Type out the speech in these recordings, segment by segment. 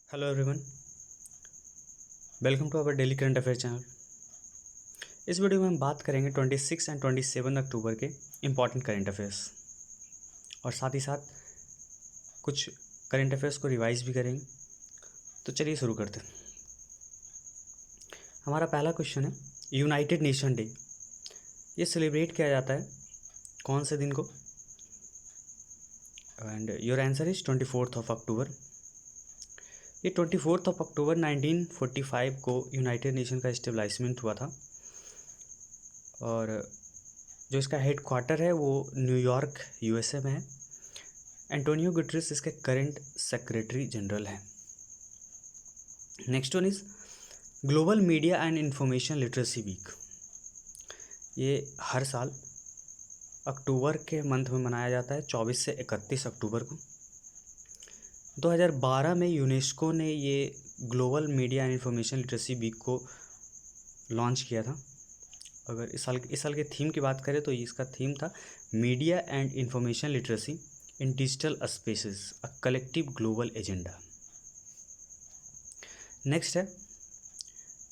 Hello everyone, welcome to our daily current affair channel. इस video में हम बात करेंगे 26 एंड 27 अक्टूबर के इम्पॉर्टेंट करंट अफेयर्स और साथ ही साथ कुछ करंट अफेयर्स को रिवाइज भी करेंगे। तो चलिए शुरू करते हैं। हमारा पहला क्वेश्चन है, यूनाइटेड नेशन डे ये सेलिब्रेट किया जाता है कौन से दिन को? एंड योर आंसर इज 24 अक्टूबर। ये 24 अक्टूबर 1945 को यूनाइटेड नेशन का इस्टेब्लिशमेंट हुआ था और जो इसका हेड क्वार्टर है वो न्यूयॉर्क यूएसए में है। एंटोनियो गुटरेस इसके करंट सेक्रेटरी जनरल हैं। Next one is global media and information literacy week. ये हर साल अक्टूबर के मंथ में मनाया जाता है, 24 से 31 अक्टूबर को। 2012 में यूनेस्को ने ये global media and information literacy week को लॉन्च किया था। अगर इस साल के थीम की बात करें तो इसका थीम था media and information literacy in digital spaces, a collective global agenda. Next है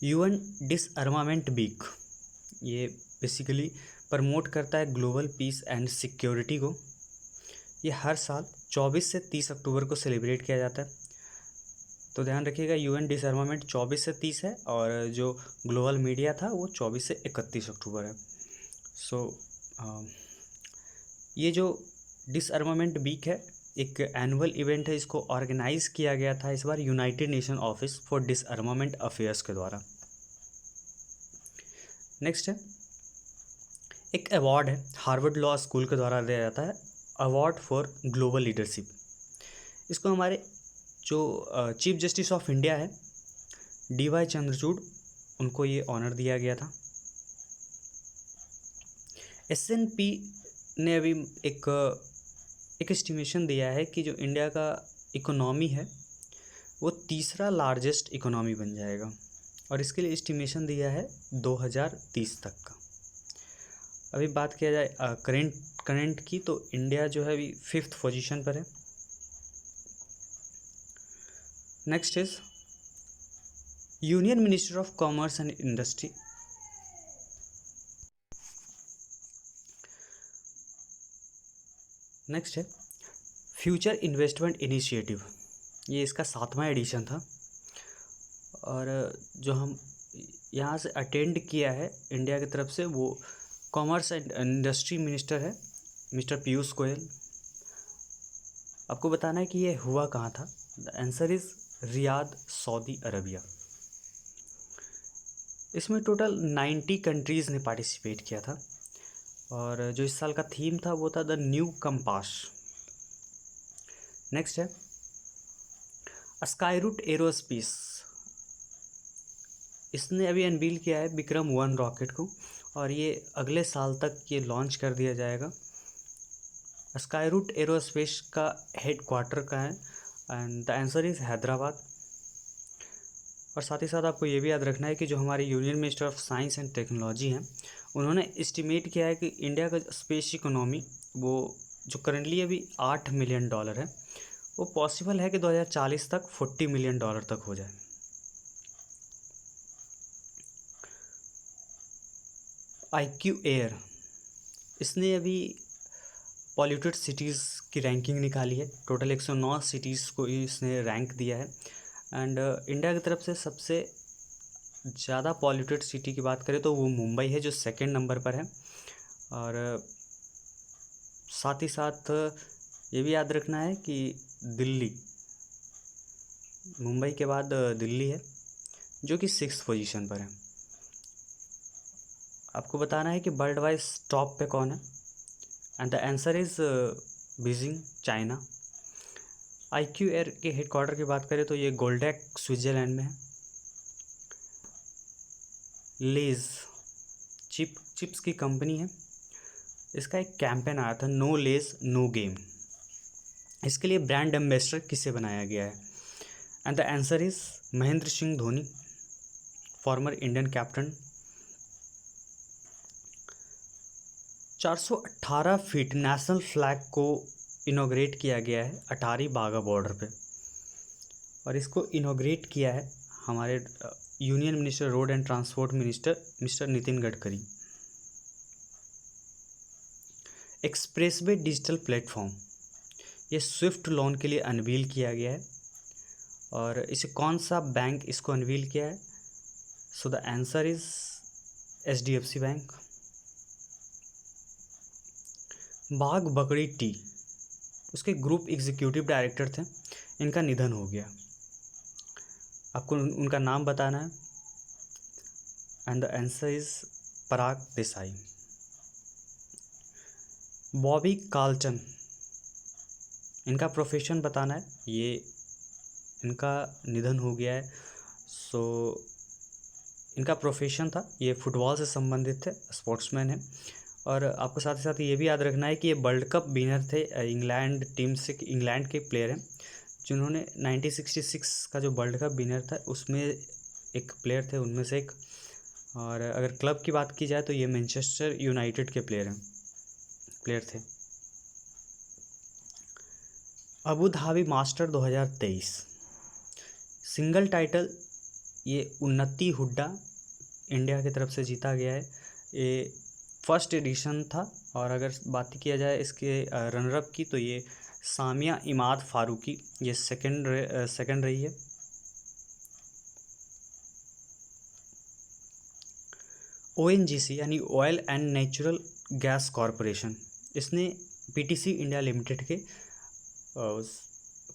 यूएन डिसआर्मामेंट वीक। ये बेसिकली प्रमोट करता है ग्लोबल पीस एंड सिक्योरिटी को। ये हर साल 24 से 30 अक्टूबर को सेलिब्रेट किया जाता है। तो ध्यान रखिएगा, यूएन डिसआर्मामेंट 24 से 30 है और जो ग्लोबल मीडिया था वो 24 से 31 अक्टूबर है। ये जो डिसआर्मामेंट वीक है एक एनुअल इवेंट है। इसको ऑर्गेनाइज किया गया था इस बार United Nation Office for Disarmament Affairs के द्वारा। नेक्स्ट है एक अवार्ड है, हार्वर्ड लॉ स्कूल के द्वारा दिया जाता है, अवार्ड फॉर ग्लोबल लीडरशिप। इसको हमारे जो चीफ जस्टिस ऑफ इंडिया है DY चंद्रचूड़, उनको ये ऑनर दिया गया था। S&P ने अभी एक एस्टिमेशन दिया है कि जो इंडिया का इकोनॉमी है वो तीसरा लार्जेस्ट इकोनॉमी बन जाएगा और इसके लिए एस्टिमेशन दिया है 2030 तक का। अभी बात किया जाए करंट की तो इंडिया जो है अभी 5th पोजीशन पर है। Next is union minister of commerce and industry. Next है फ्यूचर इन्वेस्टमेंट इनिशिएटिव। ये इसका 7वां एडिशन था और जो हम यहाँ से अटेंड किया है इंडिया की तरफ से वो कॉमर्स एंड इंडस्ट्री मिनिस्टर है मिस्टर पीयूष गोयल। आपको बताना है कि ये हुआ कहाँ था। The answer is Riyadh, Saudi Arabia. इसमें टोटल 90 कंट्रीज़ ने पार्टिसिपेट किया था और जो इस साल का थीम था वो था द न्यू कंपास। नेक्स्ट है स्काईरूट एरोस्पेस। इसने अभी अनवील किया है विक्रम-1 रॉकेट को और ये अगले साल तक ये लॉन्च कर दिया जाएगा। स्काईरूट एरोस्पेस का हेड क्वार्टर का है and the answer is Hyderabad. और साथ ही साथ आपको ये भी याद रखना है कि जो हमारे union minister of science and technology हैं उन्होंने एस्टिमेट किया है कि इंडिया का स्पेस इकोनॉमी वो जो करंटली अभी $8 मिलियन है वो पॉसिबल है कि 2040 तक $40 मिलियन तक हो जाए। IQ एयर, इसने अभी पॉल्यूटेड सिटीज़ की रैंकिंग निकाली है। टोटल 109 सिटीज़ को इसने रैंक दिया है एंड इंडिया की तरफ से सबसे ज़्यादा पॉल्यूटेड सिटी की बात करें तो वो मुंबई है जो 2nd नंबर पर है। और साथ ही साथ ये भी याद रखना है कि दिल्ली, मुंबई के बाद दिल्ली है जो कि 6th पोजीशन पर है। आपको बताना है कि वर्ल्ड वाइज टॉप पे कौन है and the answer is Beijing, China. IQ air के हेडक्वार्टर की बात करें तो ये गोल्डेक स्विट्ज़रलैंड में है। लेज चिप्स की कंपनी है। इसका एक कैंपेन आया था नो लेज नो गेम। इसके लिए ब्रांड एम्बेसडर किसे बनाया गया है and the answer is Mahendra Singh Dhoni, former Indian captain. 418 feet national flag को इनॉग्रेट किया गया है अटारी बागा बॉर्डर पे और इसको इनॉग्रेट किया है हमारे union minister road and transport minister mister Nitin Gadkari. Expressway digital platform, ये स्विफ्ट लोन के लिए अनवील किया गया है। और इसे कौन सा बैंक इसको अनवील किया है? So the answer is HDFC bank. बाघ बकरी टी, उसके ग्रुप एग्जीक्यूटिव डायरेक्टर थे, इनका निधन हो गया। आपको उनका नाम बताना है and the answer is Parag Desai. Bobby Carlton, इनका प्रोफेशन बताना है, ये इनका निधन हो गया है। सो इनका प्रोफेशन था, ये फुटबॉल से संबंधित थे, स्पोर्ट्समैन है। और आपको साथ ही साथ ये भी याद रखना है कि ये वर्ल्ड कप विनर थे, इंग्लैंड टीम से, इंग्लैंड के प्लेयर हैं जिन्होंने 1966 का जो वर्ल्ड कप विनर था उसमें एक प्लेयर थे, उनमें से एक। और अगर क्लब की बात की जाए तो ये मैनचेस्टर यूनाइटेड के प्लेयर थे। Abu Dhabi master 2023 single title, ये उन्नति हुड्डा इंडिया की तरफ से जीता गया है। ये फर्स्ट एडिशन था। और अगर बात किया जाए इसके रनरअप की तो ये सामिया इमाद फारूकी, ये सेकंड रही है। ONGC यानी oil and natural gas corporation, इसने PTC इंडिया लिमिटेड के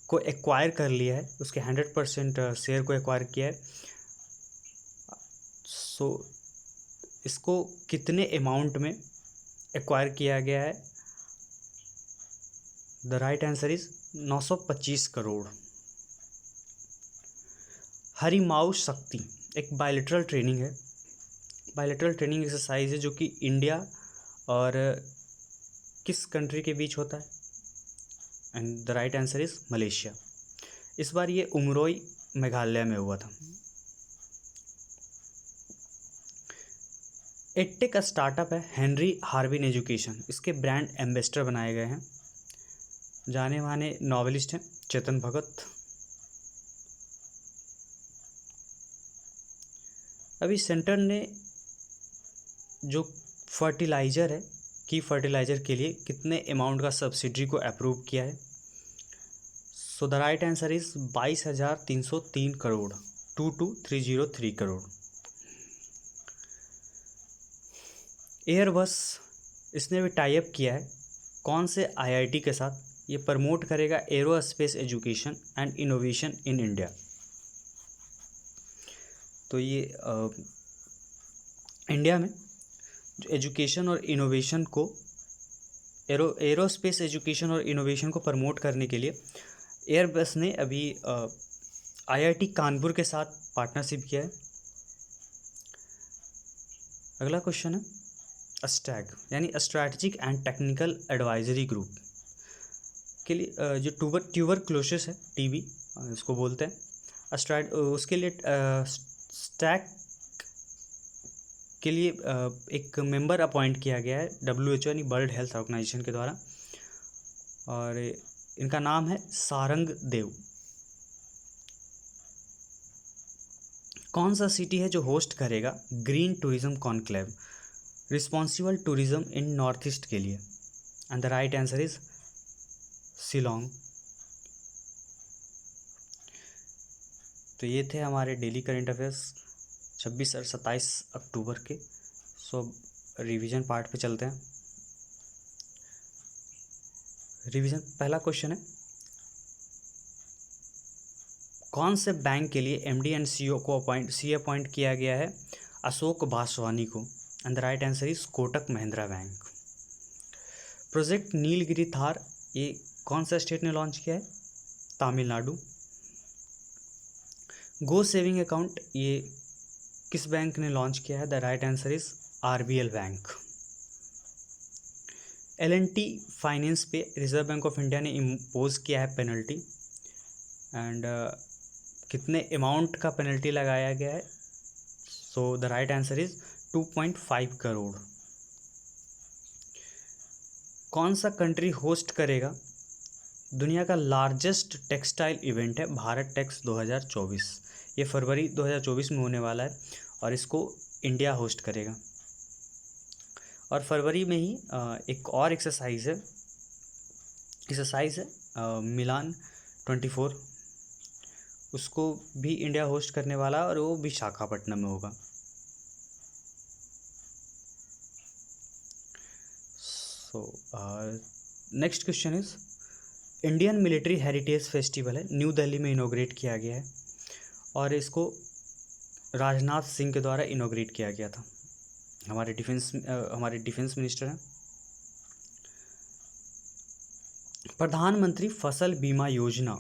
को एक्वायर कर लिया है, उसके 100% शेयर को एक्वायर किया है। सो इसको कितने अमाउंट में एक्वायर किया गया है? The right answer is 925 crore. Harimau Shakti एक बायलैटरल ट्रेनिंग है, बायलैटरल ट्रेनिंग एक्सरसाइज है जो कि इंडिया और किस कंट्री के बीच होता है? And the right answer is Malaysia. इस बार ये उमरोई मेघालय में हुआ था। एडटेक का स्टार्टअप है हेनरी हार्विन एजुकेशन, इसके ब्रांड एम्बेसडर बनाए गए हैं, जाने माने नॉवेलिस्ट हैं चेतन भगत। अभी सेंटर ने जो फर्टिलाइज़र है की फर्टिलाइज़र के लिए कितने अमाउंट का सब्सिडी को अप्रूव किया है? So the right answer is 22,303 crore, 22,303 crore. Airbus, इसने भी टाई अप किया है कौन से IIT के साथ? ये प्रमोट करेगा aerospace education and innovation in India. तो ये इंडिया में जो एजुकेशन और इनोवेशन को, एरोस्पेस एजुकेशन और इनोवेशन को प्रमोट करने के लिए एयरबस ने अभी IIT कानपुर के साथ पार्टनरशिप किया है। अगला क्वेश्चन है अस्टैग यानी strategic and technical advisory group के लिए जो ट्यूबरक्लोसिस है, TB इसको बोलते हैं, उसके लिए स्टैग के लिए एक मेंबर अपॉइंट किया गया है WHO यानी वर्ल्ड हेल्थ ऑर्गेनाइजेशन के द्वारा, और इनका नाम है सारंग देव। कौन सा सिटी है जो होस्ट करेगा green tourism conclave, responsible tourism in north east के लिए? And the right answer is Shillong. तो ये थे हमारे डेली करंट अफेयर्स 26 और 27 अक्टूबर के। सो रिवीजन पार्ट पे चलते हैं। रिवीजन, पहला क्वेश्चन है कौन से बैंक के लिए MD एंड CEO को अपॉइंट किया गया है अशोक वासवानी को? And the right answer is Kotak Mahindra bank. Project Nilgiri Thar, ये कौन सा स्टेट ने लॉन्च किया है? तमिलनाडु। गो सेविंग अकाउंट, ये किस बैंक ने लॉन्च किया है? The right answer is RBL bank. L&T finance पे रिजर्व बैंक ऑफ इंडिया ने इम्पोज किया है पेनल्टी, एंड कितने अमाउंट का पेनल्टी लगाया गया है? So the right answer is 2.5 crore. कौन सा कंट्री होस्ट करेगा दुनिया का लार्जेस्ट टेक्सटाइल इवेंट है भारत टेक्स 2024। ये फरवरी 2024 में होने वाला है और इसको इंडिया होस्ट करेगा। और फरवरी में ही एक और एक्सरसाइज है मिलान 24, उसको भी इंडिया होस्ट करने वाला है और वो विशाखापट्टनम में होगा। So next question is, Indian military heritage festival है, न्यू दिल्ली में इनोग्रेट किया गया है और इसको राजनाथ सिंह के द्वारा इनोग्रेट किया गया था। हमारे डिफेंस मिनिस्टर हैं। प्रधानमंत्री फसल बीमा योजना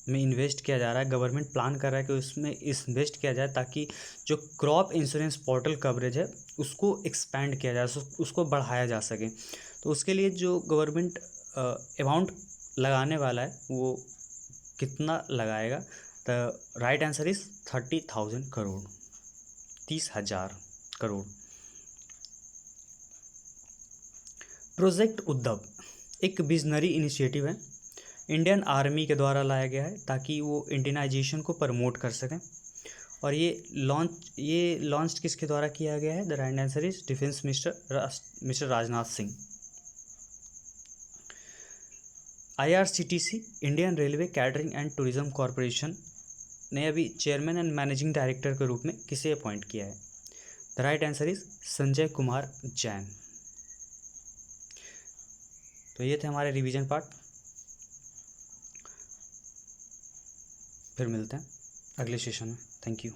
में इन्वेस्ट किया जा रहा है, गवर्नमेंट प्लान कर रहा है कि उसमें इन्वेस्ट किया जाए ताकि जो क्रॉप इंश्योरेंस पोर्टल कवरेज है उसको एक्सपैंड किया जाए, उसको बढ़ाया जा सके। तो उसके लिए जो गवर्नमेंट अमाउंट लगाने वाला है वो कितना लगाएगा? The right answer is 30,000 crore, 30,000 crore. Project Uddhav एक विजनरी इनिशिएटिव है, इंडियन आर्मी के द्वारा लाया गया है ताकि वो इंडियनाइजेशन को प्रमोट कर सकें। और ये लॉन्च किसके द्वारा किया गया है? The right answer is defence minister Rajnath Singh. IRCTC Indian railway catering and tourism corporation ने अभी चेयरमैन एंड मैनेजिंग डायरेक्टर के रूप में किसे अपॉइंट किया है? The right answer is Sanjay Kumar Jain. तो ये थे हमारे रिवीजन पार्ट। फिर मिलते हैं अगले सेशन में। Thank you.